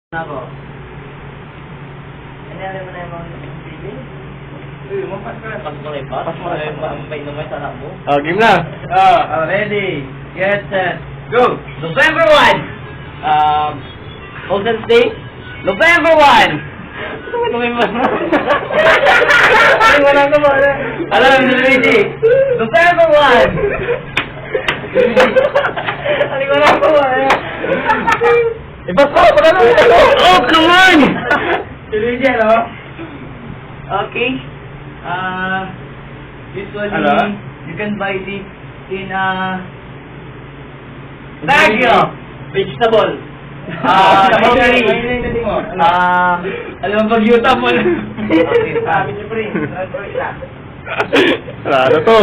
Ako. Ano alam mo na yung mga baby? Uy, mapas ka. Pas mo rin pa? Pas mo rin pa? May naman sa anak mo? Game na. Ready, get set, go! November 1! Ocean's Day? November 1! November 1! Wala naman. Alam mo, Luigi. November 1! Aling wala naman. Ibas ko! Pagka naman ito! Oh, come on! Si Luigi, ano? Okay. Usually, Hello? you can buy this in Baguio. Vegetable. Grocery. Alam mo, pag-yuta mo na. Okay, siyempre. Wala na to.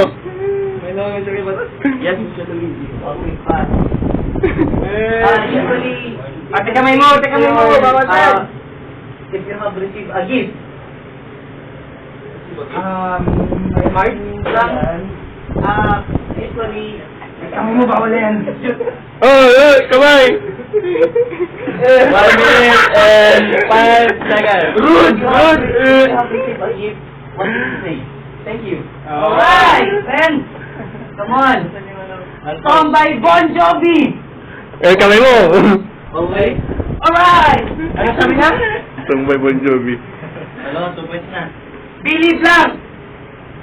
May naman siya ba? Yes, Mr. Luigi. Okay, pass. Usually, Teka may mo, bawat time. if you have received a gift, Heart? usually, Teka mo, bawal yan. Oh, kamay! 1 minute and 5 seconds. Rude! If you have received a gift, what do you say? Thank you. Alright, friends! Come on! Song by Bon Jovi! Kamay mo! Okay? Alright! Ano sabi niya? Tumbay Bon Jovi. Ano, 2 points na. Believe lang!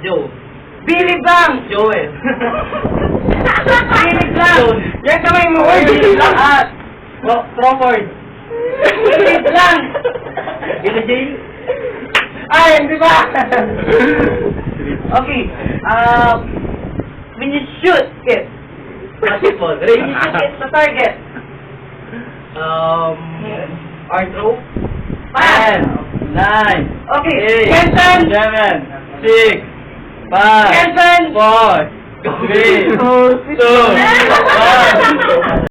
Joe. Believe lang! Joel. Believe lang! Joel. Yan kamay mo, oy! Believe lang! Crawford. Believe lang! Gila Jay. Ay, hindi ba? Okay. When you shoot it, basketball. When you shoot it sa target. Art throw. 10, 9, Okay, 8, Kenton! 7, 6, 5, Kenton! 4, 3, 2, 1.